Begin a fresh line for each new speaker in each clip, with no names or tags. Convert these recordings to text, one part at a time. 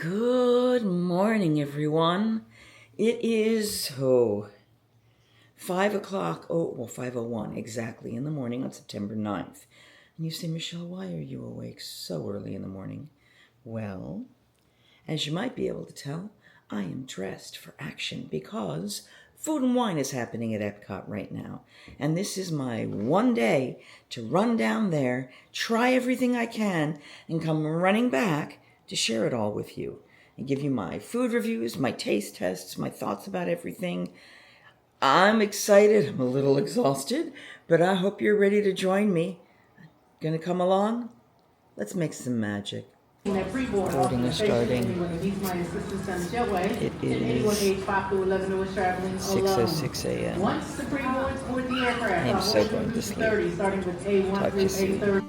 Good morning, everyone. It is 5 o'clock, 5:01 exactly in the morning on September 9th. And you say, Michelle, why are you awake so early in the morning? Well, as you might be able to tell, I am dressed for action because Food and Wine is happening at Epcot right now. And this is my one day to run down there, try everything I can, and come running back to share it all with you and give you my food reviews, my taste tests, my thoughts about everything. I'm excited. I'm a little exhausted, but I hope you're ready to join me. Gonna come along? Let's make some magic. Boarding is starting. It is 6:06 a.m. I'm so going to sleep. Talk to you soon.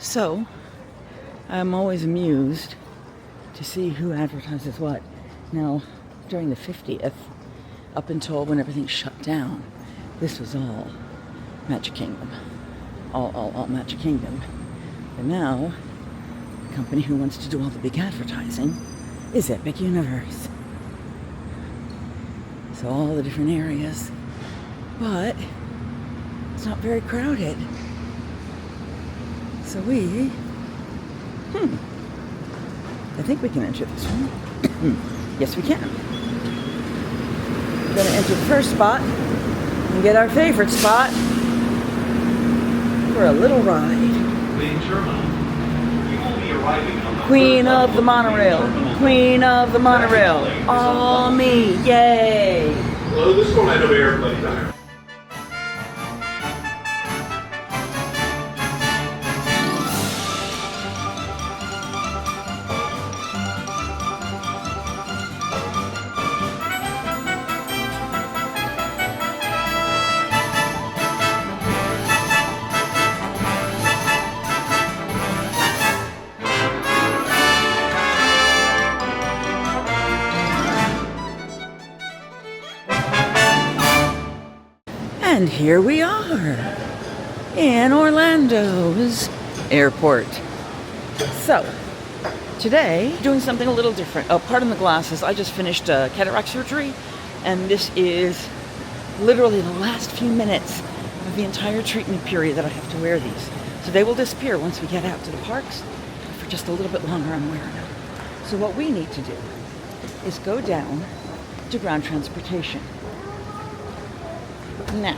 So, I'm always amused to see who advertises what. Now, during the 50th, up until when everything shut down, this was all Magic Kingdom. All Magic Kingdom. But now, the company who wants to do all the big advertising is Epic Universe. So all the different areas. But it's not very crowded. So I think we can enter this one. Yes, we can. We're going to enter the first spot and get our favorite spot for a little ride. Queen of the Monorail. Queen of the Monorail. All me. Yay.
Hello, this one I know airplane time.
And here we are in Orlando's airport. So, today, doing something a little different. Oh, pardon the glasses. I just finished cataract surgery, and this is literally the last few minutes of the entire treatment period that I have to wear these. So they will disappear once we get out to the parks. For just a little bit longer, I'm wearing them. So what we need to do is go down to ground transportation. Now,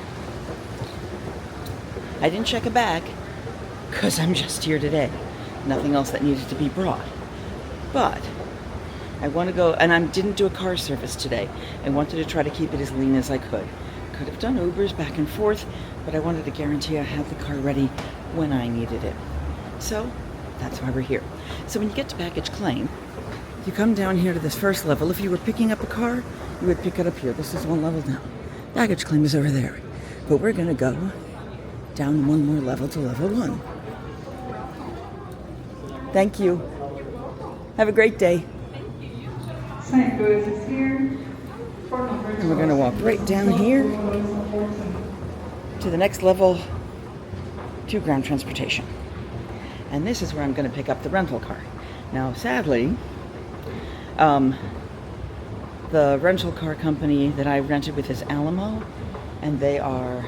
I didn't check a bag because I'm just here today. Nothing else that needed to be brought. But I want to go, and I didn't do a car service today. I wanted to try to keep it as lean as I could. Could have done Ubers back and forth, but I wanted to guarantee I had the car ready when I needed it. So that's why we're here. So when you get to baggage claim, You come down here to this first level. If you were picking up a car, you would pick it up here. This is one level down. Baggage claim is over there. But we're going to go down one more level to level 1. Thank you. Have a great day. And we're going to walk right down here to the next level, to ground transportation. And this is where I'm going to pick up the rental car. Now, sadly, the rental car company that I rented with is Alamo, and they are,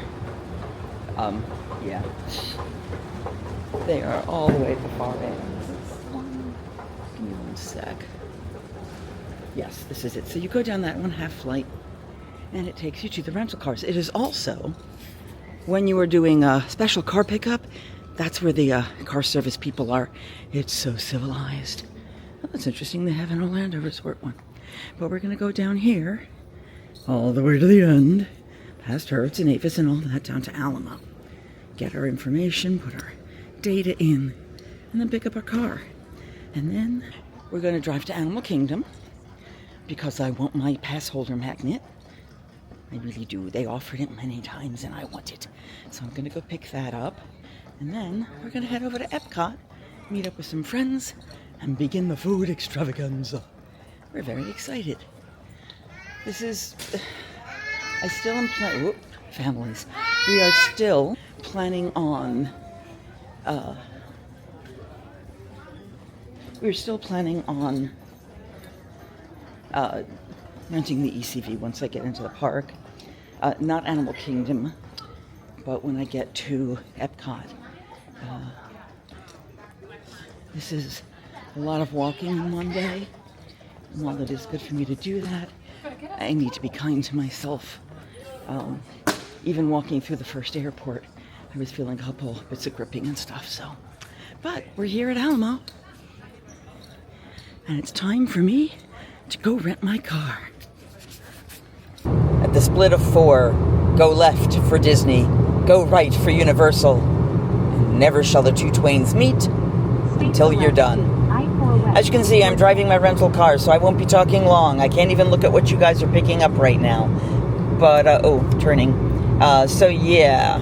they are all the way at the far end. Give me one sec. Yes, this is it. So you go down that 1/2 flight, and it takes you to the rental cars. It is also, when you are doing a special car pickup, that's where the car service people are. It's so civilized. Oh, that's interesting. They have an Orlando resort one. But we're going to go down here, all the way to the end, past Hertz and Avis and all that, down to Alamo. Get our information, put our data in, and then pick up our car. And then we're going to drive to Animal Kingdom, because I want my pass holder magnet. I really do. They offered it many times and I want it. So I'm going to go pick that up. And then we're going to head over to Epcot, meet up with some friends, and begin the food extravaganza. We're very excited. This is... I still am planning... Families. We are still planning on... we're still planning on... renting the ECV once I get into the park. Not Animal Kingdom, but when I get to Epcot. This is a lot of walking in one day. And while it is good for me to do that, I need to be kind to myself. Even walking through the first airport, I was feeling a couple bits of gripping and stuff, so. But we're here at Alamo, and it's time for me to go rent my car. At the split of 4, go left for Disney, go right for Universal. And never shall the two twains meet until you're done. As you can see, I'm driving my rental car, so I won't be talking long. I can't even look at what you guys are picking up right now. But, turning. So yeah.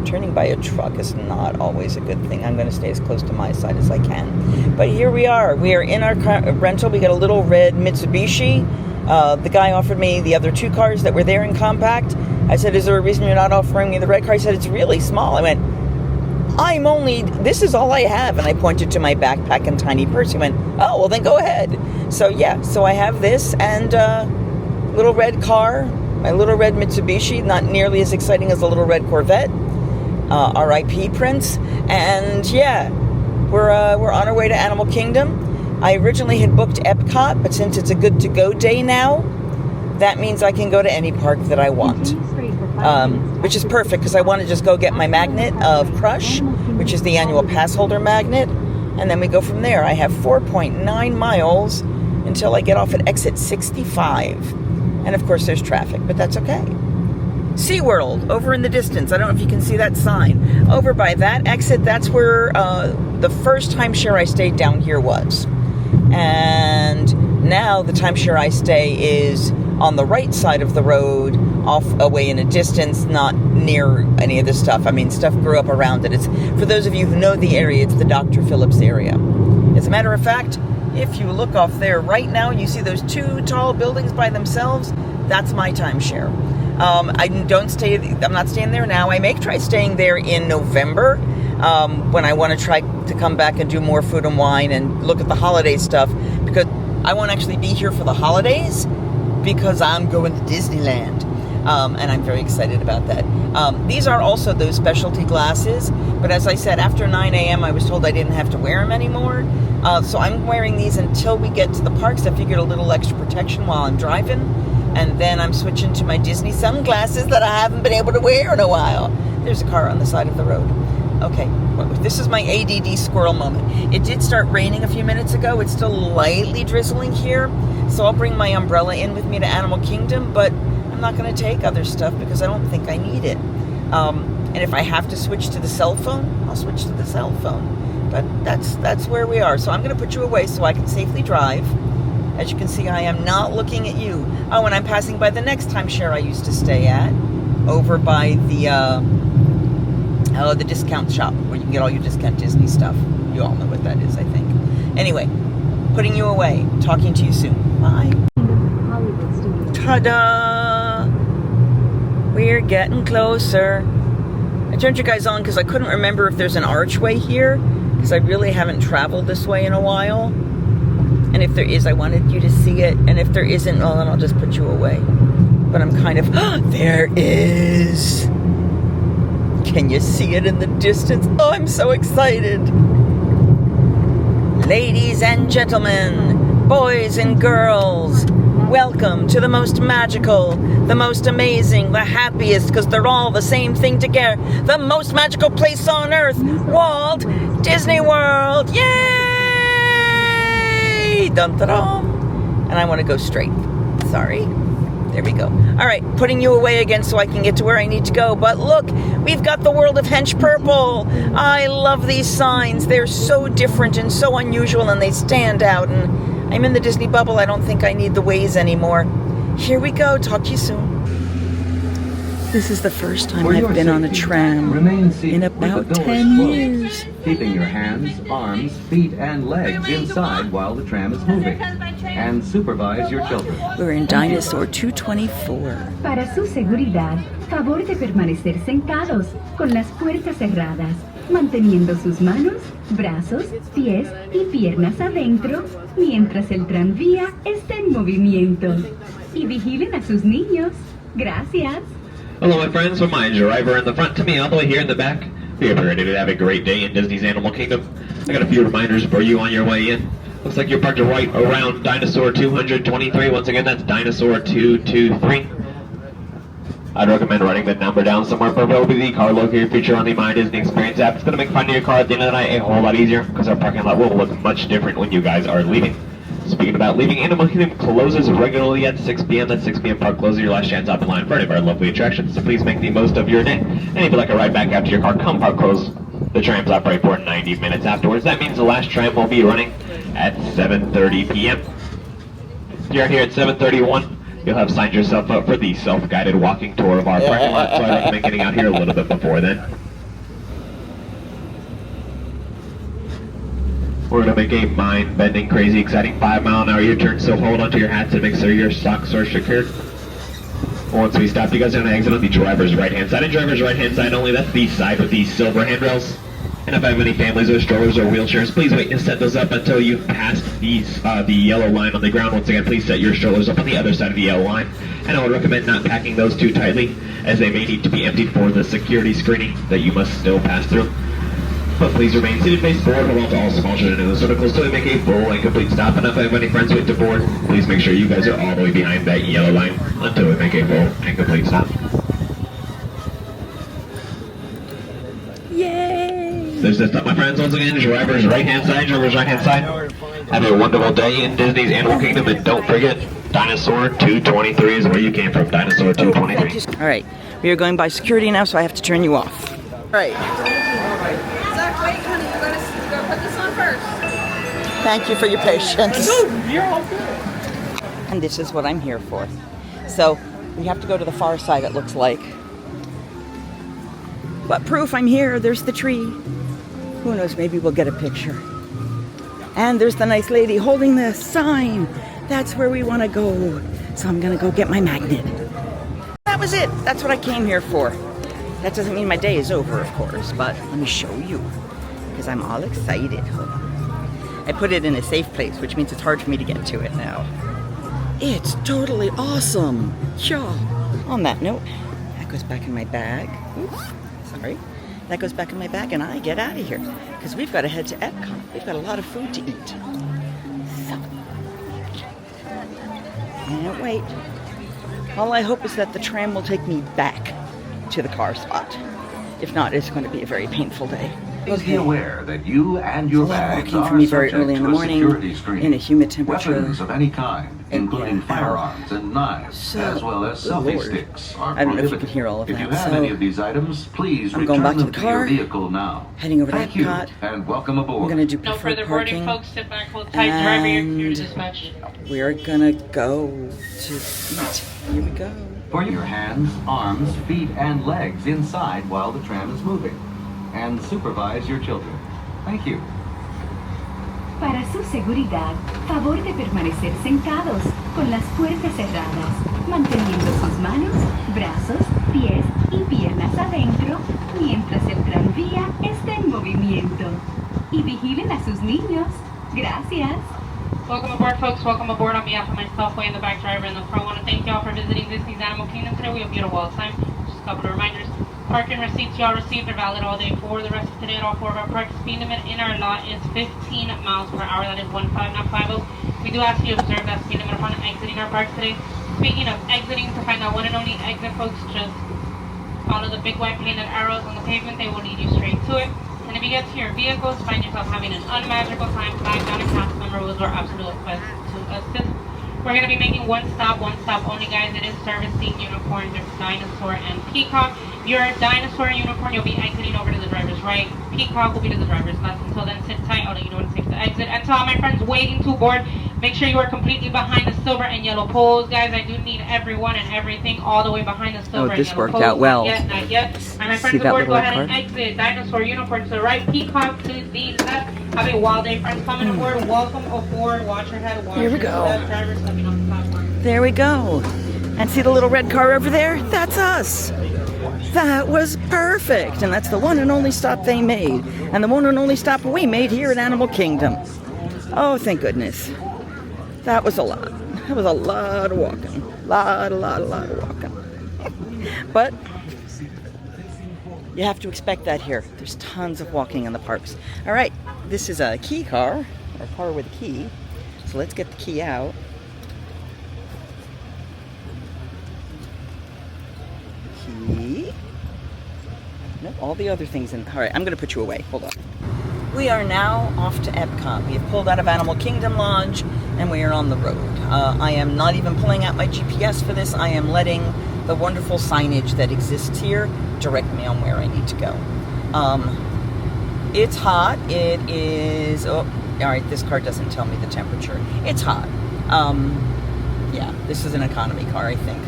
Turning by a truck is not always a good thing. I'm going to stay as close to my side as I can. But here we are. We are in our rental. We got a little red Mitsubishi. The guy offered me the other 2 cars that were there in compact. I said, is there a reason you're not offering me the red car? He said, it's really small. I went, this is all I have. And I pointed to my backpack and tiny purse. He went, oh, well then go ahead. So yeah, so I have this and little red car, my little red Mitsubishi, not nearly as exciting as the little red Corvette. R.I.P. Prince, and yeah, we're on our way to Animal Kingdom. I originally had booked Epcot, but since it's a good to go day now, that means I can go to any park that I want, which is perfect because I want to just go get my magnet of Crush, which is the annual pass holder magnet, and then we go from there. I have 4.9 miles until I get off at exit 65, and of course there's traffic, but that's okay. SeaWorld, over in the distance. I don't know if you can see that sign. Over by that exit, that's where the first timeshare I stayed down here was. And now the timeshare I stay is on the right side of the road, off away in a distance, not near any of this stuff. I mean, stuff grew up around it. It's, for those of you who know the area, it's the Dr. Phillips area. As a matter of fact, if you look off there right now, you see those 2 tall buildings by themselves, that's my timeshare. I'm not staying there now. I may try staying there in November when I want to try to come back and do more food and wine and look at the holiday stuff, because I won't actually be here for the holidays because I'm going to Disneyland. And I'm very excited about that. These are also those specialty glasses, but as I said, after 9 a.m. I was told I didn't have to wear them anymore. So I'm wearing these until we get to the parks. I figured a little extra protection while I'm driving. And then I'm switching to my Disney sunglasses that I haven't been able to wear in a while. There's a car on the side of the road. Okay, well, this is my ADD squirrel moment. It did start raining a few minutes ago. It's still lightly drizzling here. So I'll bring my umbrella in with me to Animal Kingdom, but I'm not going to take other stuff because I don't think I need it. And if I have to switch to the cell phone, I'll switch to the cell phone. But that's where we are. So I'm going to put you away so I can safely drive. As you can see, I am not looking at you. Oh, and I'm passing by the next timeshare I used to stay at, over by the discount shop where you can get all your discount Disney stuff. You all know what that is, I think. Anyway, putting you away. Talking to you soon. Bye. Ta-da! We're getting closer. I turned you guys on because I couldn't remember if there's an archway here, because I really haven't traveled this way in a while. And if there is, I wanted you to see it. And if there isn't, well, then I'll just put you away. But I'm kind of, there is. Can you see it in the distance? Oh, I'm so excited. Ladies and gentlemen, boys and girls, welcome to the most magical, the most amazing, the happiest, because they're all the same thing together, the most magical place on earth, Walt Disney World. Yay! Dum-da-dum. And I want to go straight. Sorry. There we go. All right, putting you away again so I can get to where I need to go. But look, we've got the World of Hench Purple. I love these signs. They're so different and so unusual, and they stand out. And I'm in the Disney bubble. I don't think I need the Waze anymore. Here we go. Talk to you soon. This is the first time I've been on a tram in about 10 years.
Keeping your hands, arms, feet, and legs inside while the tram is moving. And supervise your children.
We're in Dinosaur 224.
Para su seguridad, favor de permanecer sentados con las puertas cerradas, manteniendo sus manos, brazos, pies y piernas adentro mientras el tranvía está en movimiento. Y vigilen a sus niños. Gracias.
Hello, my friends. From my driver in the front to me all the way here in the back. We hope you're ready to have a great day in Disney's Animal Kingdom. I got a few reminders for you on your way in. Looks like you're parked right around Dinosaur 223. Once again, that's Dinosaur 223. I'd recommend writing the number down somewhere, preferably the car locator feature on the My Disney Experience app. It's going to make finding your car at the end of the night a whole lot easier, because our parking lot will look much different when you guys are leaving. Speaking about leaving, Animal Kingdom closes regularly at 6 p.m. That 6 p.m. park closes your last chance up in line for any of our lovely attractions, so please make the most of your day. And if you'd like a ride back after your car, come park close. The trams operate for 90 minutes afterwards. That means the last tram will be running at 7:30 p.m. If you're here at 7:31, you'll have signed yourself up for the self-guided walking tour of our parking lot, so I recommend getting out here a little bit before then. We're going to make a mind-bending, crazy, exciting 5-mile-an-hour U-turn, so hold onto your hats and make sure your socks are secured. Once we stop, you guys are going to exit on the driver's right-hand side, and driver's right-hand side only. That's the side with the silver handrails. And if I have any families with strollers or wheelchairs, please wait to set those up until you've passed the yellow line on the ground. Once again, please set your strollers up on the other side of the yellow line. And I would recommend not packing those too tightly, as they may need to be emptied for the security screening that you must still pass through. But please remain seated face forward, hold on to all small children in the circles till we make a full and complete stop. And if I have any friends wait to board, please make sure you guys are all the way behind that yellow line until we make a full and complete stop.
Yay!
There's this stop, my friends. Once again, driver's right-hand side, driver's right-hand side. Have a wonderful day in Disney's Animal Kingdom, and don't forget, Dinosaur 223 is where you came from, Dinosaur 223.
All right, we are going by security now, so I have to turn you off. All right.
Wait, honey, you gotta put this on first.
Thank you for your patience.
No, you're all good.
And this is what I'm here for. So we have to go to the far side, it looks like. But proof I'm here, there's the tree. Who knows, maybe we'll get a picture. And there's the nice lady holding the sign. That's where we want to go. So I'm gonna go get my magnet. That was it. That's what I came here for. That doesn't mean my day is over, of course, but let me show you, because I'm all excited. Hold on. I put it in a safe place, which means it's hard for me to get to it now. It's totally awesome. Yeah. On that note, that goes back in my bag. Oops, sorry. That goes back in my bag, and I get out of here, because we've got to head to Epcot. We've got a lot of food to eat. So, can't wait. All I hope is that the tram will take me back to the car spot. If not, it's going to be a very painful day.
Please be aware that you and your bags
walking for
are
me very
subject
early in the
to a
morning
security screen.
in a humid temperature.
Weapons of any kind, including firearms and knives,
So,
as well as
good
selfie
Lord.
sticks, are
I don't know if you
prohibited.
can hear all of
If
that.
you have
So,
any of these items, please
I'm
return
going back to
them
the
to your
car,
vehicle now.
heading over to
Thank you,
Epcot.
and welcome aboard.
I'm going to do
No
preferred
further boarding,
parking.
folks. Sit back, hold tight. Driver, you're clear to dispatch.
We're going to go to eat. Here we go.
For your hands, arms, feet, and legs inside while the tram is moving. And supervise your children. Thank you.
Para su seguridad, favor de permanecer sentados con las puertas cerradas, manteniendo sus manos, brazos, pies y piernas adentro mientras el tranvía está en movimiento. Y vigilen a sus niños. Gracias.
Welcome aboard, folks. Welcome aboard on behalf of myself, way in the back, driver in the front. I want to thank y'all for visiting Disney's Animal Kingdom today. We hope you had a well time. Just a couple of reminders. Parking receipts y'all received are valid all day for the rest of today at all four of our parks. Speed limit in our lot is 15 miles per hour. That is 15, not 50. We do ask you to observe that speed limit upon exiting our parks today. Speaking of exiting, to find that one and only exit, folks, just follow the big white painted arrows on the pavement. They will lead you straight to it. And if you get to your vehicles, find yourself having an unmagical time, flag down and cast member was our absolute request to assist. We're going to be making one stop only, guys. It is servicing Unicorn, Dinosaur, and Peacock. Your Dinosaur and Unicorn, you'll be exiting over to the driver's right. Peacock will be to the driver's left. Until then, sit tight. I'll let you know when it's safe to exit. And to all my friends waiting to board, make sure you are completely behind the silver and yellow poles, guys. I do need everyone and everything all the way behind the silver and
this
yellow
worked
poles.
out well.
Not yet. And my
See
friends
that
aboard, go
little
ahead and
card?
exit. Dinosaur, Unicorn to the right. Peacock to the left. Have a wild day, friends. Coming aboard. Welcome aboard. Watch your head. Watch
Here we
your
go.
step. Drivers coming on the platform.
There we go. And see the little red car over there? That's us. That was perfect. And that's the one and only stop they made. And the one and only stop we made here at Animal Kingdom. Oh, thank goodness. That was a lot. That was a lot of walking. Lot of walking. But you have to expect that here. There's tons of walking in the parks. All right, this is a key car, or a car with a key. So let's get the key out. Key. Nope, all the other things in. All right, I'm going to put you away. Hold on. We are now off to Epcot. We have pulled out of Animal Kingdom Lodge and we are on the road. I am not even pulling out my GPS for this. I am letting the wonderful signage that exists here direct me on where I need to go. It's hot. It is... Oh, all right, this car doesn't tell me the temperature. It's hot. Yeah, this is an economy car, I think.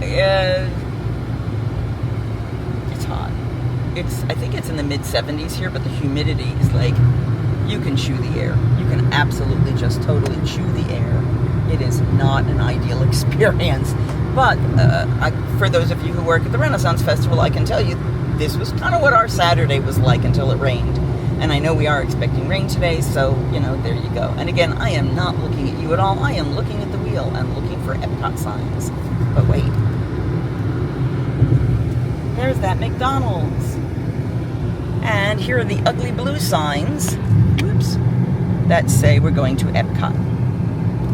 It's hot. I think it's in the mid-70s here, but the humidity is like, you can chew the air. You can absolutely just totally chew the air. It is not an ideal experience. But for those of you who work at the Renaissance Festival, I can tell you this was kind of what our Saturday was like until it rained. And I know we are expecting rain today, so, you know, there you go. And again, I am not looking at you at all. I am looking at the wheel and looking for Epcot signs. But wait. There's that McDonald's. And here are the ugly blue signs, whoops, that say we're going to Epcot.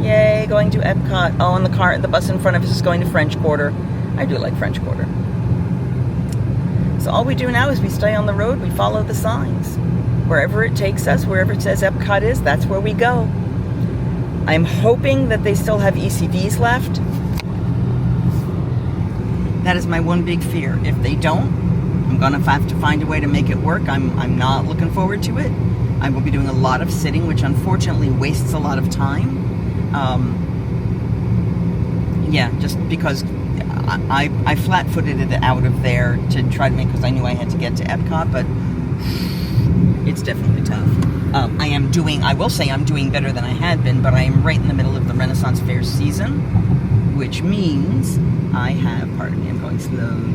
Yay, going to Epcot. Oh, and the bus in front of us is going to French Quarter. I do like French Quarter. So all we do now is we stay on the road, we follow the signs. Wherever it takes us, wherever it says Epcot is, that's where we go. I'm hoping that they still have ECDs left. That is my one big fear. If they don't, I'm going to have to find a way to make it work. I'm not looking forward to it. I will be doing a lot of sitting, which unfortunately wastes a lot of time. Yeah, just because I flat-footed it out of there to try to make, because I knew I had to get to Epcot, but it's definitely tough. I will say I'm doing better than I had been, but I am right in the middle of the Renaissance Fair season, which means I have, pardon me, I'm going slowly,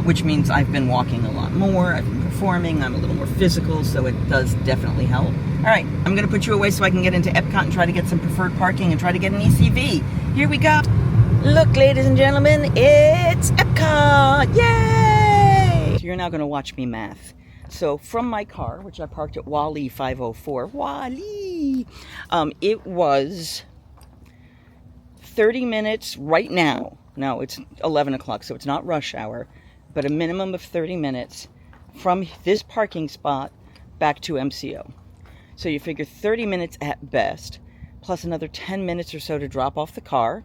which means I've been walking a lot more, I've been performing, I'm a little more physical, so it does definitely help. All right, I'm going to put you away so I can get into Epcot and try to get some preferred parking and try to get an ECV. Here we go. Look, ladies and gentlemen, it's Epcot! Yay! So you're now going to watch me math. So from my car, which I parked at Wally 504, Wally, it was 30 minutes right now. No, it's 11 o'clock, so it's not rush hour, but a minimum of 30 minutes from this parking spot back to MCO. So you figure 30 minutes at best, plus another 10 minutes or so to drop off the car.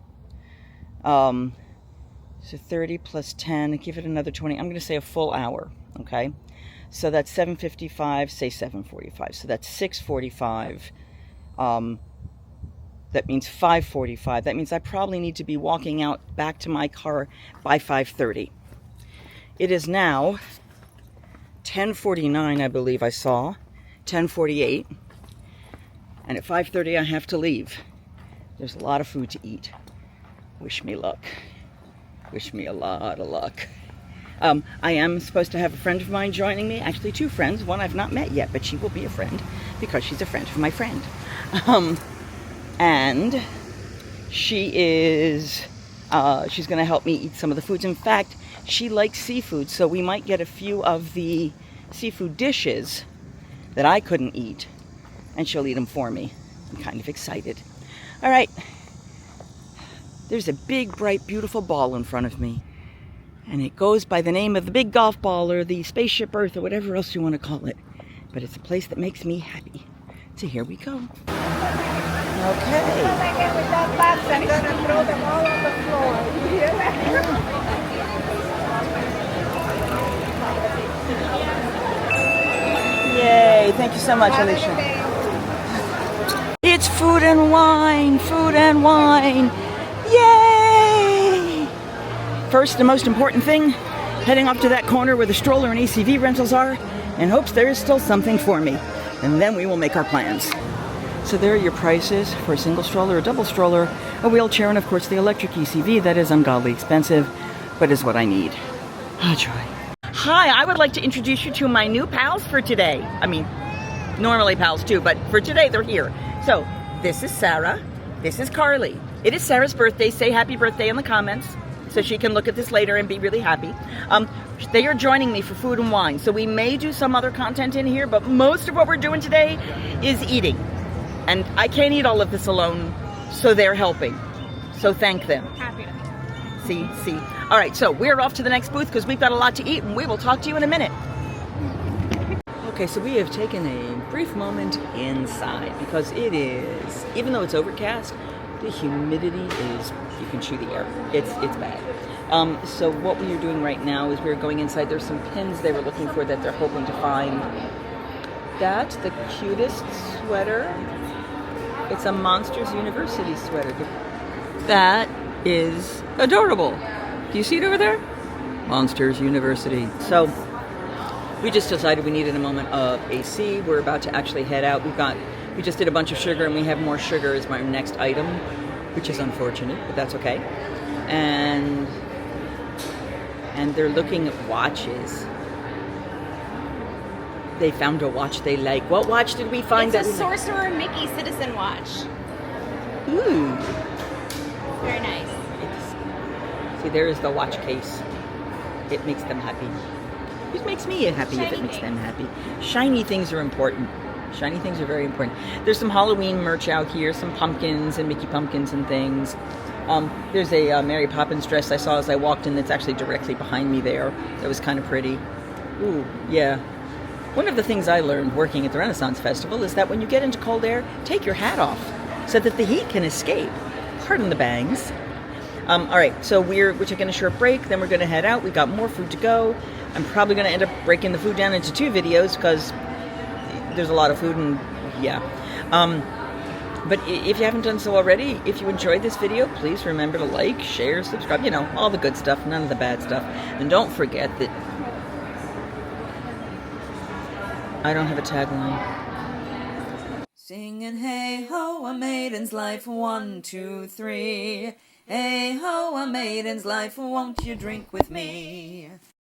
So 30 plus 10, give it another 20. I'm going to say a full hour, okay? So that's 7:55, say 7:45. So that's 6:45. That means 5:45. That means I probably need to be walking out back to my car by 5:30. It is now 10:49, I believe I saw. 10:48. And at 5:30 I have to leave. There's a lot of food to eat. Wish me luck. Wish me a lot of luck. I am supposed to have a friend of mine joining me. Actually, two friends. One I've not met yet, but she will be a friend because she's a friend of my friend. And she is, she's going to help me eat some of the foods. In fact, she likes seafood, so we might get a few of the seafood dishes that I couldn't eat, and she'll eat them for me. I'm kind of excited. All right. There's a big, bright, beautiful ball in front of me, and it goes by the name of the big golf ball or the spaceship Earth or whatever else you want to call it. But it's a place that makes me happy. So here we go. Okay.
With that box, I'm going to throw them all on the floor. You hear that?
Yay. Thank you so much, Alicia. It's food and wine. Food and wine. Yay! First, the most important thing, heading off to that corner where the stroller and ACV rentals are, in hopes there is still something for me. And then we will make our plans. So there are your prices for a single stroller, a double stroller, a wheelchair, and of course the electric ECV. That is ungodly expensive, but is what I need. Oh, joy. Hi, I would like to introduce you to my new pals for today. I mean, normally pals too, but for today they're here. So, this is Sarah. This is Carly. It is Sarah's birthday. Say happy birthday in the comments so she can look at this later and be really happy. They are joining me for food and wine. So we may do some other content in here, but most of what we're doing today is eating. And I can't eat all of this alone, so they're helping. So thank them.
Happy to.
See. All right, so we're off to the next booth because we've got a lot to eat, and we will talk to you in a minute. Okay, so we have taken a brief moment inside because it is, even though it's overcast, the humidity is, you can chew the air. It's bad. So what we are doing right now is we're going inside. There's some pins they were looking for that they're hoping to find. That's the cutest sweater. It's a Monsters University sweater. That is adorable. Do you see it over there? Monsters University. So we just decided we needed a moment of AC. We're about to actually head out. We just did a bunch of sugar, and we have more sugar as my next item, which is unfortunate, but that's okay. And they're looking at watches. They found a watch they like. What watch did we find?
It's a Sorcerer Mickey Citizen watch.
Ooh.
Very nice.
See, there is the watch case. It makes them happy. It makes me happy if it makes them happy. Shiny things are important. Shiny things are very important. There's some Halloween merch out here, some pumpkins and Mickey pumpkins and things. There's a Mary Poppins dress I saw as I walked in that's actually directly behind me there. That was kind of pretty. Ooh, yeah. One of the things I learned working at the Renaissance Festival is that when you get into cold air, take your hat off so that the heat can escape. Pardon the bangs. All right, so we're taking a short break, then we're going to head out. We've got more food to go. I'm probably going to end up breaking the food down into 2 videos because there's a lot of food and yeah. But if you haven't done so already, if you enjoyed this video, please remember to like, share, subscribe, you know, all the good stuff, none of the bad stuff. And don't forget that I don't have a tagline. Singing hey ho, a maiden's life, 1, 2, 3. Hey ho, a maiden's life, won't you drink with me?